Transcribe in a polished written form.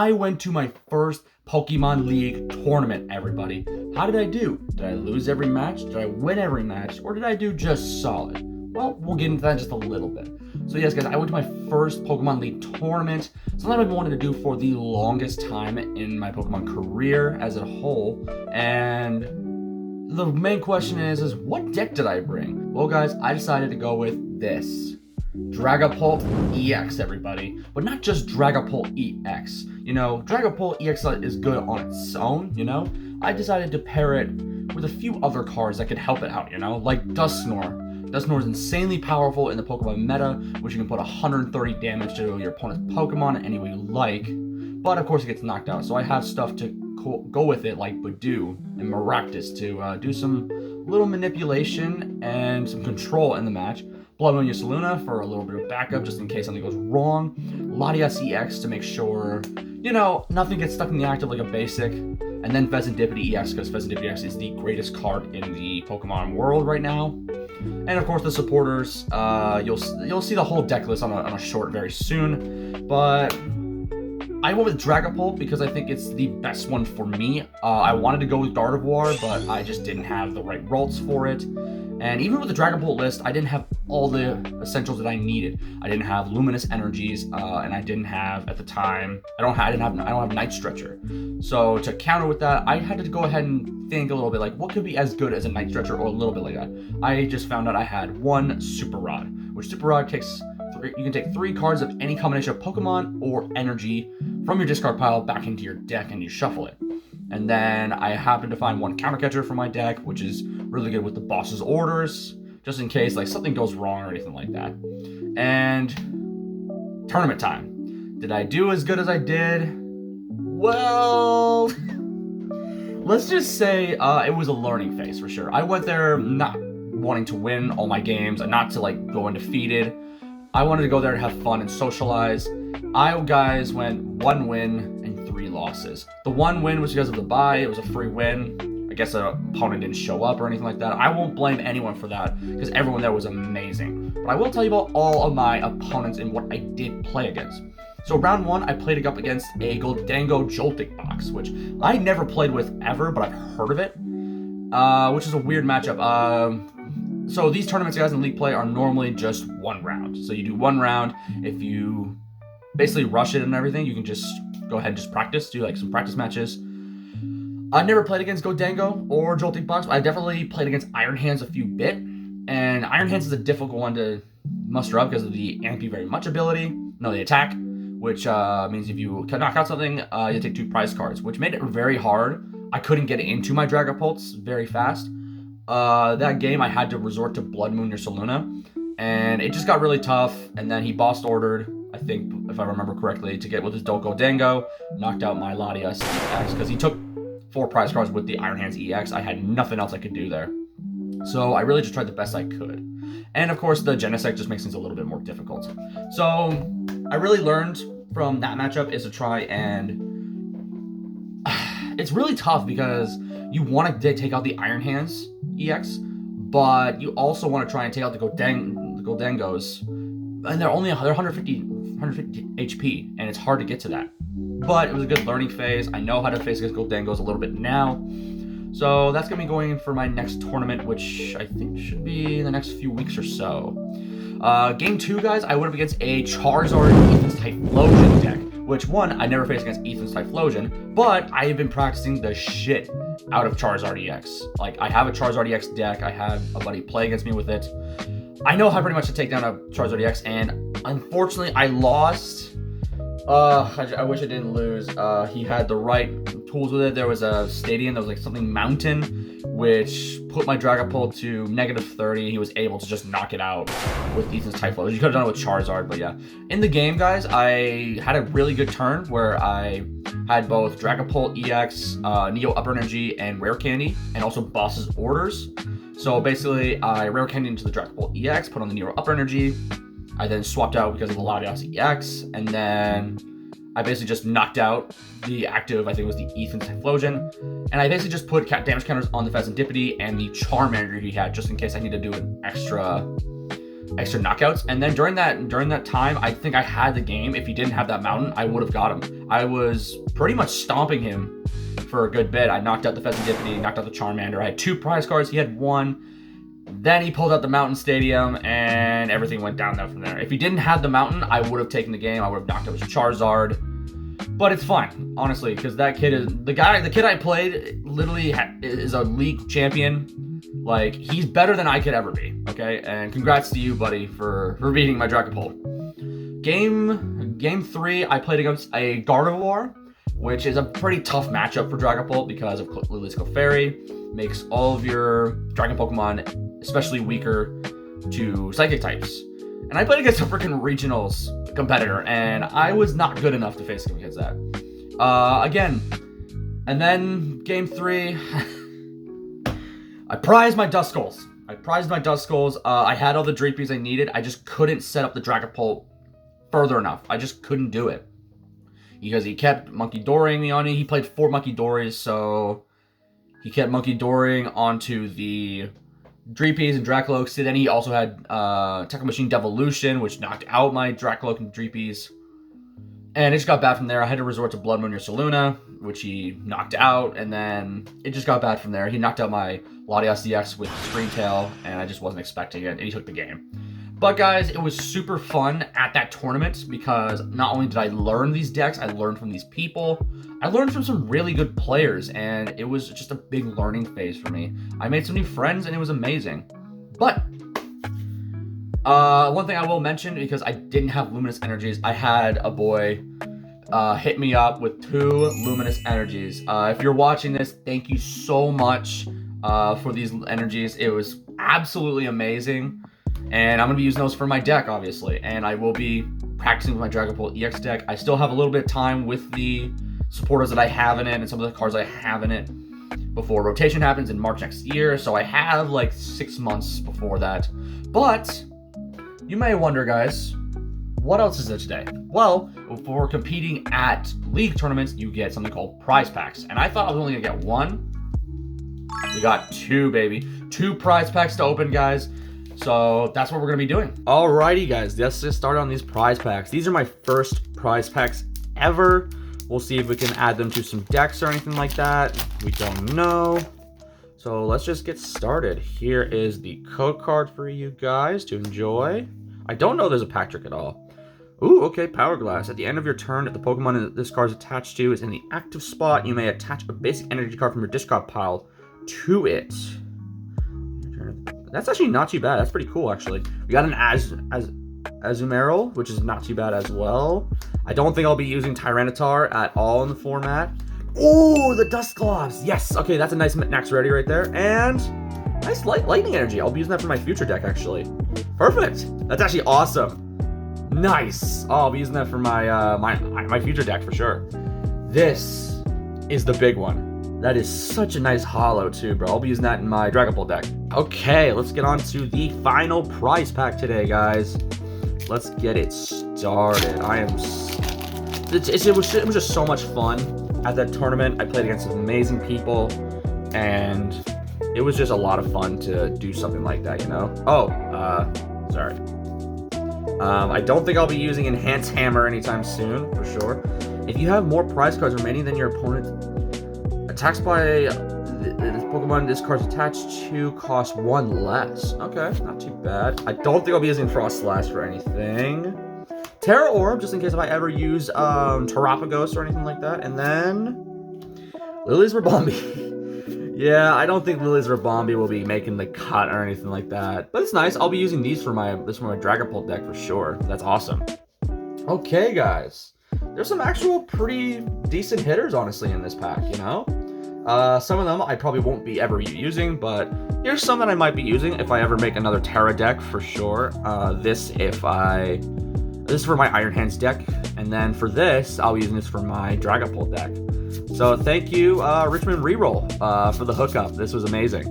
I went to my first Pokemon League tournament, everybody. How did I do? Did I lose every match? Did I win every match? Or did I do just solid? Well, we'll get into that in just a little bit. So yes, guys, I went to my first Pokemon League tournament. Something I've been wanting to do for the longest time in my Pokemon career as a whole. And the main question is what deck did I bring? Well, guys, I decided to go with this. Dragapult EX, everybody. But not just Dragapult EX. You know, Dragapult EX is good on its own, you know? I decided to pair it with a few other cards that could help it out, you know? Like Dusknoir. Dusknoir is insanely powerful in the Pokemon meta, which you can put 130 damage to your opponent's Pokemon any way you like. But of course it gets knocked out, so I have stuff to go with it like Badoo and Maractus to do some little manipulation and some control in the match. Blood Moon Ursaluna for a little bit of backup just in case something goes wrong. Latias EX to make sure, you know, nothing gets stuck in the active like a basic. And then Pheasantipity EX because Pheasantipity EX is the greatest card in the Pokemon world right now. And of course the supporters, you'll see the whole deck list on a short very soon. But I went with Dragapult because I think it's the best one for me. I wanted to go with Gardevoir, but I just didn't have the right rolls for it. And even with the Dragapult list, I didn't have all the essentials that I needed. I didn't have Luminous Energies, and I didn't have at the time. I don't have Night Stretcher. So to counter with that, I had to go ahead and think a little bit like what could be as good as a Night Stretcher or a little bit like that. I just found out I had one Super Rod, which Super Rod takes. You can take 3 cards of any combination of Pokemon or energy from your discard pile back into your deck and you shuffle it. And then I happened to find one counter catcher for my deck, which is really good with the boss's orders, just in case like something goes wrong or anything like that. And tournament time. Did I do as good as I did? Well, let's just say it was a learning phase for sure. I went there not wanting to win all my games and not to like go undefeated. I wanted to go there and have fun and socialize. I, guys, went 1 win and 3 losses. The 1 win was because of the bye. It was a free win. I guess an opponent didn't show up or anything like that. I won't blame anyone for that because everyone there was amazing. But I will tell you about all of my opponents and what I did play against. So round 1, I played up against a Goldango Joltik box, which I never played with ever, but I've heard of it, which is a weird matchup. So these tournaments, guys, in League Play are normally just 1 round. So you do 1 round. If you basically rush it and everything, you can just go ahead and just practice, do like some practice matches. I never played against Goldango or Joltik Box, but I definitely played against Iron Hands a few bit. And Iron Hands is a difficult one to muster up because of the Ampy Very Much ability. No, the attack, which means if you can knock out something, you take 2 prize cards, which made it very hard. I couldn't get into my Dragapults very fast. That game I had to resort to Blood Moon Ursaluna, and it just got really tough, and then he boss ordered, I think, if I remember correctly, to get with his Goldango, knocked out my Latias EX, because he took 4 prize cards with the Iron Hands EX. I had nothing else I could do there. So I really just tried the best I could. And of course, the Genesect just makes things a little bit more difficult. So I really learned from that matchup is to try and... It's really tough because you want to take out the Iron Hands EX, but you also want to try and take out the Goldangos, and they're 150 HP, and it's hard to get to that. But it was a good learning phase. I know how to face against Goldangos a little bit now, so that's gonna be going in for my next tournament, which I think should be in the next few weeks or so. Game 2, guys, I went up against a Charizard Ethan's Typhlosion deck. Which one, I never faced against Ethan's Typhlosion, but I have been practicing the shit out of Charizard EX. Like, I have a Charizard EX deck, I had a buddy play against me with it. I know how pretty much to take down a Charizard EX, and unfortunately, I lost. I wish I didn't lose. He had the right tools with it. There was a stadium, there was like something mountain, which put my Dragapult to -30. He was able to just knock it out with Ethan's Typhlosion. You could have done it with Charizard, but yeah. In the game, guys, I had a really good turn where I had both Dragapult EX, Neo Upper Energy, and Rare Candy, and also Boss's Orders. So basically, I Rare Candy into the Dragapult EX, put on the Neo Upper Energy. I then swapped out because of the Latias EX, and then I basically just knocked out the active, I think it was the Ethan's Typhlosion, and I basically just put damage counters on the Pheasantipity and the Charmander he had, just in case I need to do an extra extra knockouts. And then during that time, I think I had the game. If he didn't have that mountain, I would have got him. I was pretty much stomping him for a good bit. I knocked out the Festivity, knocked out the Charmander. I had 2 prize cards. He had 1. Then he pulled out the Mountain Stadium, and everything went downhill from there. If he didn't have the Mountain, I would have taken the game. I would have knocked out his Charizard. But it's fine, honestly, because that kid is the kid I played literally is a league champion. Like, he's better than I could ever be. Okay, and congrats to you, buddy, for beating my Dragapult. Game 3, I played against a Gardevoir, which is a pretty tough matchup for Dragapult because of Lily's Clefairy. Makes all of your Dragon Pokemon especially weaker to Psychic types. And I played against a freaking Regionals competitor, and I was not good enough to face him against that. Again, and then Game 3, I prized my Duskulls. I had all the Dreepies I needed. I just couldn't set up the Dragapult further enough. I just couldn't do it. Because he kept Monkey Dorying me on it. He played 4 Monkey Dories, so he kept Monkey Dorying onto the Dreepies and Dracoloaks. Then he also had Tackle Machine Devolution, which knocked out my Dracoloak and Dreepies. And it just got bad from there. I had to resort to Blood Moon or Saluna, which he knocked out. And then it just got bad from there. He knocked out my Latias DX with Screen Tail, and I just wasn't expecting it, and he took the game. But guys, it was super fun at that tournament because not only did I learn these decks, I learned from these people. I learned from some really good players, and it was just a big learning phase for me. I made some new friends, and it was amazing. But one thing I will mention, because I didn't have Luminous Energies, I had a boy hit me up with 2 Luminous Energies. If you're watching this, thank you so much for these energies. It was absolutely amazing. And I'm going to be using those for my deck, obviously. And I will be practicing with my Dragapult EX deck. I still have a little bit of time with the supporters that I have in it and some of the cards I have in it before rotation happens in March next year. So I have like 6 months before that. But you may wonder, guys, what else is there today? Well, for competing at league tournaments, you get something called prize packs. And I thought I was only going to get 1. We got 2, baby. 2 prize packs to open, guys. So that's what we're going to be doing. Alrighty, guys. Let's just start on these prize packs. These are my first prize packs ever. We'll see if we can add them to some decks or anything like that. We don't know. So let's just get started. Here is the code card for you guys to enjoy. I don't know there's a pack trick at all. Ooh, okay, Power Glass. At the end of your turn, if the Pokemon this card is attached to is in the active spot, you may attach a basic energy card from your discard pile to it. That's actually not too bad. That's pretty cool, actually. We got an Azumarill, which is not too bad as well. I don't think I'll be using Tyranitar at all in the format. Oh, the Dusclops. Yes. Okay, that's a nice Max Rarity right there. And nice Lightning Energy. I'll be using that for my future deck, actually. Perfect. That's actually awesome. Nice. Oh, I'll be using that for my my future deck for sure. This is the big one. That is such a nice holo too, bro. I'll be using that in my Dragapult deck. Okay, let's get on to the final prize pack today, guys. Let's get it started. It was just so much fun at that tournament. I played against some amazing people, and it was just a lot of fun to do something like that, you know? Oh, sorry. I don't think I'll be using Enhanced Hammer anytime soon, for sure. If you have more prize cards remaining than your opponent, attacks by this Pokemon this card's attached to cost 1 less. Okay, not too bad. I don't think I'll be using Frost Slash for anything. Terra Orb, just in case if I ever use Terapagos or anything like that. And then Lily's Ribombee. Yeah, I don't think Lily's Ribombee will be making the cut or anything like that. But it's nice. I'll be using these for my Dragapult deck for sure. That's awesome. Okay, guys. There's some actual pretty decent hitters, honestly, in this pack, you know? Some of them I probably won't be ever using, but here's some that I might be using if I ever make another Terra deck for sure. This is for my Iron Hands deck, and then for this, I'll be using this for my Dragapult deck. So thank you, Richmond Reroll, for the hookup. This was amazing.